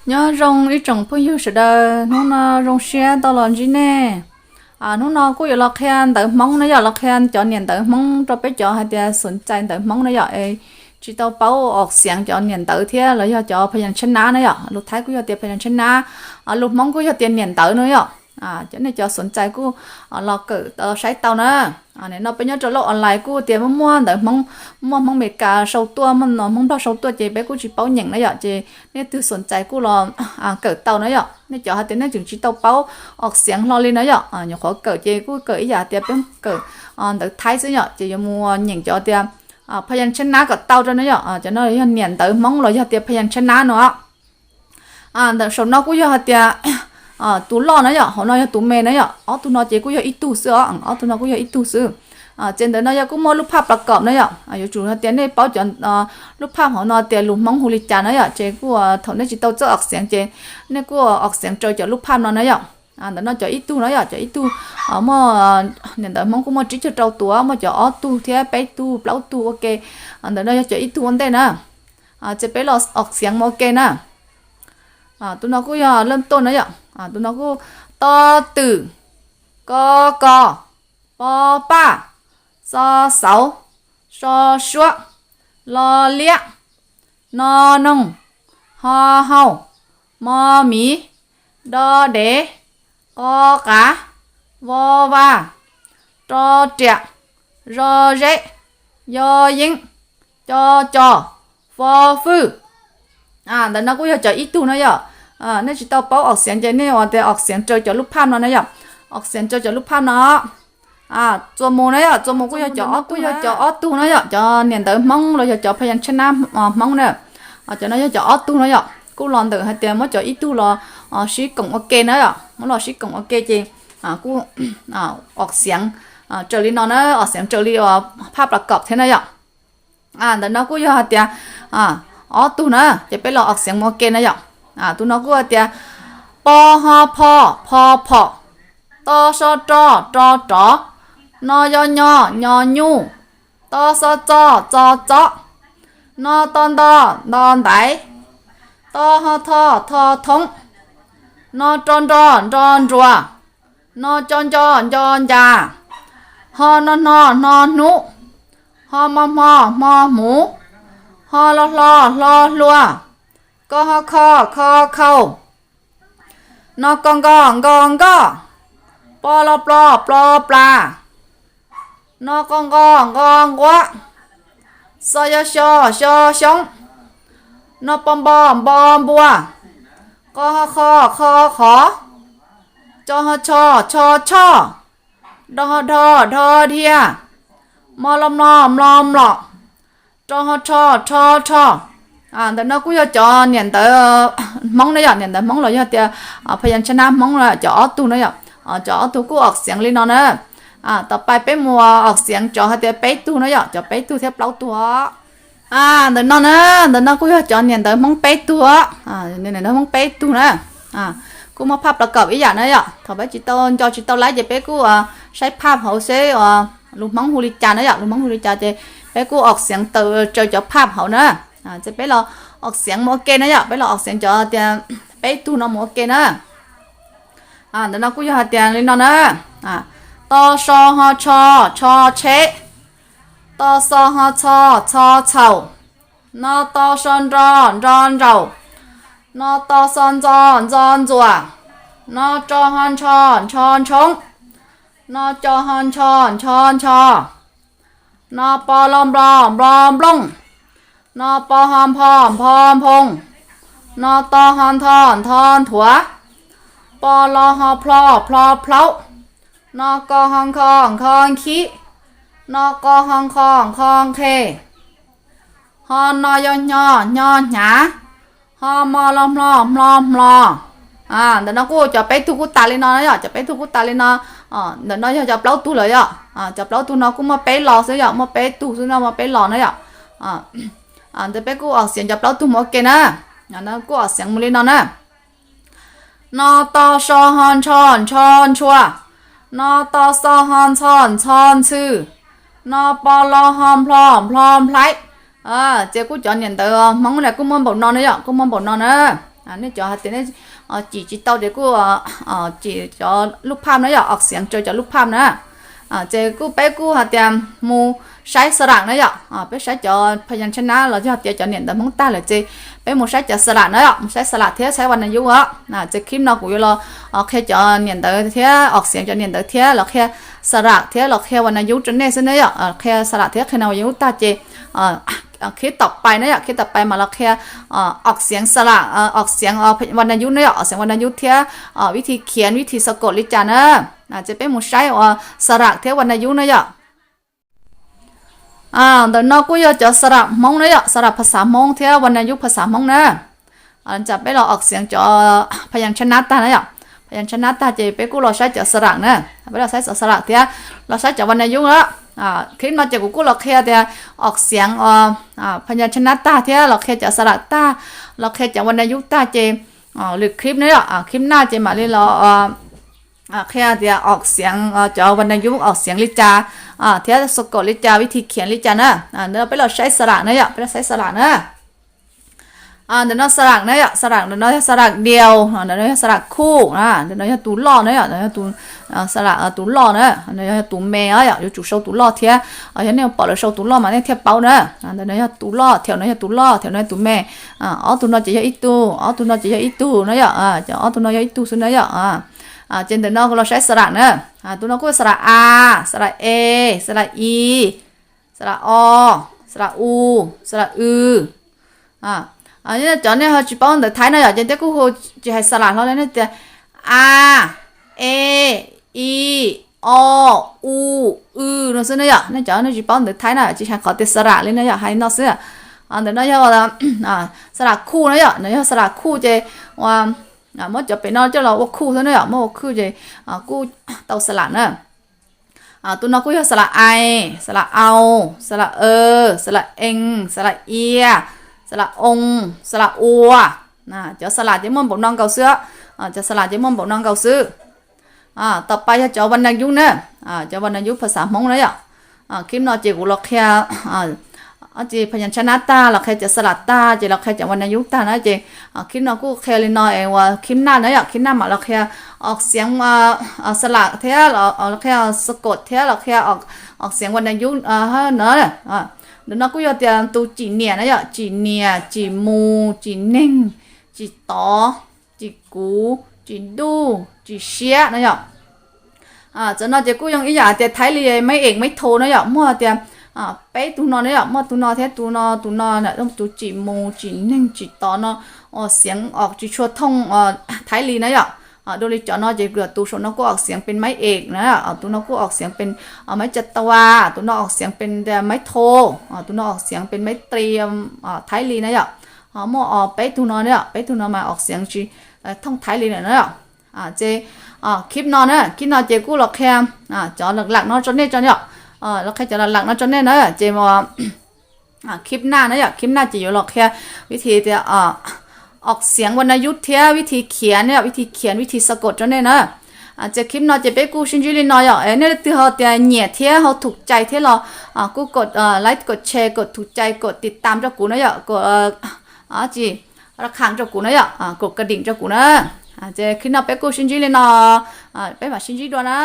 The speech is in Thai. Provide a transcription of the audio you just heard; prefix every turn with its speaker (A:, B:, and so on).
A: nhớ rong ít trồng phơi hiu sữa đờ nó rong xe tao làm gì nè nó cũng有 lọc khen tới mong nó giờ ลอก khen cho niệm tới mong cho bé cho hai tia สนใจ tới mong nó giờ chỉ tao bảo ọt xiang cho niệm tới thế rồi choพยัญชนะ nó giờ lúc thái cũng cho tia พยัญชนะ lúc mong cũng cho tia niệm tới nữa giờ cho nên cho สนใจ cũng ลอก cử sai tao nữa này nó bây giờ cho lọc online cũng tia mua tới mong mấy cả sầu tua mong đó sầu tua chị bé cũng chỉ bảo nhận nó giờ chị nên từ สนใจ cũng lo cử tao nữa giờ nên cho hai tia nên chỉ tao bảo ọt xiang lo lên nữa giờ nhiều khó cử chị cũng cử giờ tia bé cử tới thái xứ giờ chị mua nhận cho tia พยัญชนะก็เต้า咗เนี่ยจะน้อยเนียนเต๋อมองเลยจะเตียพยัญชนะเนาะแต่ส่วนนอกกูจะเตียตัวล้อเนี่ยเขาน้อยตัวเมย์เนี่ยตัวนอเจกูจะอีตู้ซื้อตัวนอกูจะอีตู้ซื้อเจนเดนเนี่ยกูมองรูปภาพประกอบเนี่ยอยู่จุดเตียเนี่ยเป้าจนรูปภาพของนอเตียรูปมองหูลิจานเนี่ยเจกูถอนได้จิตเต้าจะออกเสียงเจเนี่ยกูออกเสียงเจอจากรูปภาพนอเนี่ยแต่nó cho ít tu nó cho ít tu mà nhận tới mong cũng mà chỉ cho trâu tua mà cho tu thế bé tu lâu tu ok để nó cho ít tu vấn đề nè chỉ bé là học tiếng ok nè tụi nó cũng lên tôn nữa tụi nó cũng to từ co po ba so sáu so xua lo liếc no nông ho hậu mo mí đo đế có cá vô va cho trẻ rơ rễ do dính cho phô phư để nó cũng cho ít tu nữa giờ nên chỉ tao bảo học tiếng trên này hoặc là học tiếng chơi cho lúc phan nó nữa giờ học tiếng chơi cho lúc phan nó做梦呢呀，做梦กู要tu nữa呀，cho niệm tới mong rồi choพยัญชนะmong nữa cho nó cho tu nữa yaกูลองtừ hai tiền mới cho ít tu là sĩ cộng ok nữa ya mới là sĩ cộng ok chịกูออกเสียงเจอลีนอนนะออกเสียงเจอลีภาพประกอบเท่านั้นyaแต่nóกู要hai tiền tu nữaจะไปลองออกเสียงโอเคนะya tu nóกูhai tiềnปอฮอพอตอซอจอ nó nho nhu to so cho nó đòn đáy to ho thọ thống nó tròn rùa nó tròn già ho nó nụ ho mò mú ho lo lùa co ho kho khâu nó con go po lo pla nó con quá so sống nó bom bùa co kho khó cho đo thia mò lom lọ choแต่nó cũng cho niệm tới mong đấy niệm tới mong là cho tiaพยัญชนะ mong là cho tu nữa cho tu cũng ออกเสียงเลยเนาะนะต่อไปไปมัวออกเสียงchoให้เตียไปtu nữa choไปtu theo lâu tua để nó cũng cho niệm tới mongไปตัวnên nó mongไปtu nữa cũng mà ภาพประกอบอีกอย่างnữa thọ bé chị tao lái về bé cũng ใช้ ภาพ hậu sẽ lúc mong hu li cha nữa lúc mong hu li cha thì bé cũng ออกเสียง từ cho ภาพ hậu nữaจะไปรอออกเสียงโอเคนะไปรอออกเสียง cho เตียไปtu nóโอเคนะเดี๋ยวnó cũng เตียเลยเนาะนะตอชอฮอชอเชตอซอฮอชอเฉานอตอซอนรอนเรานอตอซอนจอนจัวนอจอฮอนชอนชงนอจอฮอนชอนชอนอปอลอมลงนอปอหอมพพงนอตอฮอนทอนถัวปอลอฮอพลเพลานอกอฮองคองขี้นอกอฮองคองเคฮอนอยหยาฮอมอลอมเดี๋ยวน้องกูจะไปทุกตาเลยนอนจะไปทุกตาเลยนเดี๋ยวน้องจะเปล่าตู้เลยจะเปล่าตู้น้องกูมาไปหล่อซื้อมาไปตู้ซื้อมาไปหล่อนะเดี๋ยวไปกูออกเสียงจะเปล่าตู้หมดเกนะน้องกูออกเสียงมือเลยนอนนะนอตอชอฮอนชอนชัวนอตอซอฮอนชอนชื่อนอปอลอฮอมพลอมไพรเจ้ากูchọn nhận từ mong nàyกูmong bột non đấy ạกูmong bột non nữa nên cho hạt tiền chỉ tao để cô chỉ cho lúc pham nó học xiang cho lúc pham nữa chế cô bé cô hạt tiền mu sai sờ rạng nữa bé sai cho phải nhận chân là cho hạt cho niệm tầm mong ta là chế bé mu sai cho sờ rạng nữa mu sai sờ rạng thế saiวันnày yêu á chế kim nó cũng là khi cho niệm tới thế học xiang cho niệm tới thế là khi sờ rạng thế là khiวันnày yêu chân này xin đấy khi sờ rạng thế khi nào yêu ta chế khiต่อไปเนี่ยkhiต่อไปมาเราแค่ออกเสียงสระออกเสียงวรรณยุกต์เนี่ยออกเสียงวรรณยุกต์เท่าวิธีเขียนวิธีสะกดลิจานะจะเป็นหมู่ใช้สระเท่าวรรณยุกต์เนี่ยแต่นอกก็จะสระมงเนี่ยสระภาษามงเท่าวรรณยุกต์ภาษามงนะจะไปเราออกเสียงจอพยัญชนะตาเนี่ยพยัญชนะตาจะไปกูเราใช้จะสระนะไปเราใช้สระเท่าเราใช้จะวรรณยุกต์แล้วคิดมาจากกูเราแค่แต่ออกเสียงพยัญชนะตาเท่าเราแค่จะสระตาเราแค่จะวรรณยุกต์ตาเจหรือคลิปนี้คลิปหน้าเจมาเลยเราแค่แต่ออกเสียงจะวรรณยุกต์ออกเสียงลิจาเท่าสะกดลิจาวิธีเขียนลิจานะเนื้อไปเราใช้สระเนี่ยไปเราใช้สระนะเดี๋ยวน้องสลักเนี่ยสลักเดี๋ยวน้องสลักเดียวเดี๋ยวน้องสลักคู่เดี๋ยวน้องตูล่อเนี่ยเดี๋ยวน้องตูสลักตูล่อเนี่ยเดี๋ยวน้องตูแม่อยู่จุดโชว์ตูล่อเทียอย่างนี้ปล่อยเราโชว์ตูล่อมาเนี่ยเทียบเป้าเนี่ยเดี๋ยวน้องตูล่อเที่ยวน้องตูล่อเที่ยวน้องตูแม่ตูน้องจะยังอีตูตูน้องจะยังอีตูเนี่ยจะตูน้องยังอีตูสุดเนี่ยเจนเดี๋ยวน้องเราใช้สลักเนี่ยตูน้องก็สลักสลักสลักสลักสลักสลักอันนี้จอนเนี่ยเขาจีบเอาแต่ไทยนะอย่างเช่นกูเขาจะให้สลัดเขาเลยนะแต่A E O U nó xưa này nó chọn nó chỉ bao được thái nào chỉ hàng có thể sara lên nó hay nó xưa để nó cho là sara khu nó cho sara khu chứ mới chụpไปnó cho là khu thôi nữa mới khu chứ khu tàu sara nữa tụi nó cũng cho sara ai sara ao sara sara eng sara ia sara ông sara ua cho sara chỉ mong bộ non cầu sữa cho sara chỉ mong bộ non cầu sữaต่อไปจะวรรณยุกต์เนี่ยจะวรรณยุกต์ภาษามงเลยคลิปนอจีกูเราแค่จีพยัญชนะตาเราแค่จะสลัดตาจีเราแค่จะวรรณยุกต์ตานะจีคลิปนอกูแค่เลยนอเองว่าคลิปหน้าเนี่ยคลิปหน้ามาเราแค่ออกเสียงสลัดเท่าเราแค่สะกดเท่าเราแค่ออกเสียงวรรณยุกต์เนาะเดี๋ยวน้องกูจะเตรียมตัวจีเนียนะจีเนียจีมูจีเน่งจีต่อจีกูจีดูจีเชียนะจะนอจะกูยังอีหยาแต่ไทยเลยไม่เอกไม่โทนะมั่วแต่ไปตูนอเนี่ยมั่วตูนอแท้ตูนอเนี่ยต้องตูจีมูจีเน่งจีต่อเนาะเสียงออกจีชัวท่องไทยลีนะโดยจอนอจะเกิดตูชนนอก็ออกเสียงเป็นไม้เอกนะตูนอก็ออกเสียงเป็นไม้จัตวาตูนอออกเสียงเป็นไม้โทตูนอออกเสียงเป็นไม้เตรียมไทยลีนะมั่วไปตูนอเนี่ยไปตูนอมาออกเสียงจีท่องไทยลีเนี่ยเจคลิปนอนเนี่ยคลิปนอนเจกูหลอกแค่จอหลักๆนอนจนเนี่ยเราแค่จะหลักๆนอนจนเนี่ยนะเจมาคลิปหน้านะคลิปหน้าจะอยู่หลอกแค่วิธีจะออกเสียงวรรณยุกต์เท่าวิธีเขียนเนี่ยวิธีเขียนวิธีสะกดจนเนี่ยนะจะคลิปนอนจะไปกูชินจิลินอยเนี่ยที่เขาจะเหนียดเท่าเขาถูกใจเท่าเรากูกดไลค์กดแชร์กดถูกใจกดติดตามเจ้ากูนะกดจีระฆังเจ้ากูนะกดกระดิ่งเจ้ากูนะเจขึ้นเอาไปกูชินจิเลยเนาะไปมาชินจิด้วยนะ